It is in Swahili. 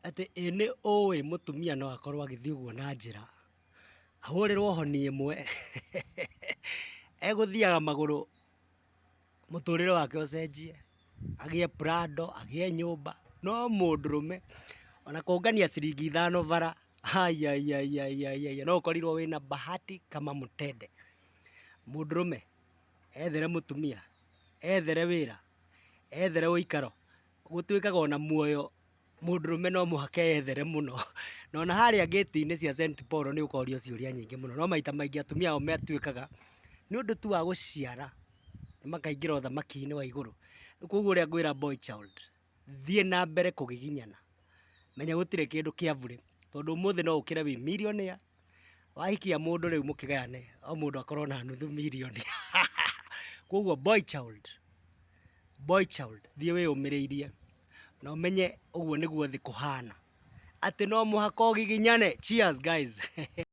atĩ ĩ nĩ ũĩ mũtumia no akorwo agĩthiĩ ũguo na njĩra, ahũrĩrwo honi ĩmwe egũthiaga magũrũ mũtũrĩre wake ũcenjie, agĩe prado, agĩe nyũmba, no mũndũrũme ona kũngania ciringi 5 bara, no ũkorirwo wĩna bahati kama mtende. Mũndũrũme ethere mũtumia, ethere wĩra, ethere ũikaro, gũtuĩkaga ona muoyo mũndũrũme no mũhaka ethere mũno. Na ona harĩa ngĩti-inĩ cia St. Paul nĩ ũkorio ciũria nyingĩ mũno, no maita maingĩ atumia ao matuĩkaga nĩ ũndũ tu wa gũciara makaingĩra ũthamaki-inĩ wa igũrũ. Koguo ũrĩa ngwĩra boy child, thiĩ na mbere kũgiginyana, menya gũtirĩ kĩndũ kĩa bure, tondũ ũmũthĩ no ũkĩre wĩ millionaire, wahikia mũndũ rĩu mũkĩgayane o mũndũ akorwo na nuthu mirioni. Koguo boy child, thiĩ wĩyũmĩrĩirie na ũmenye ũguo nĩguo thĩ kũhana, atĩ no mũhaka ũgiginyane. Cheers guys.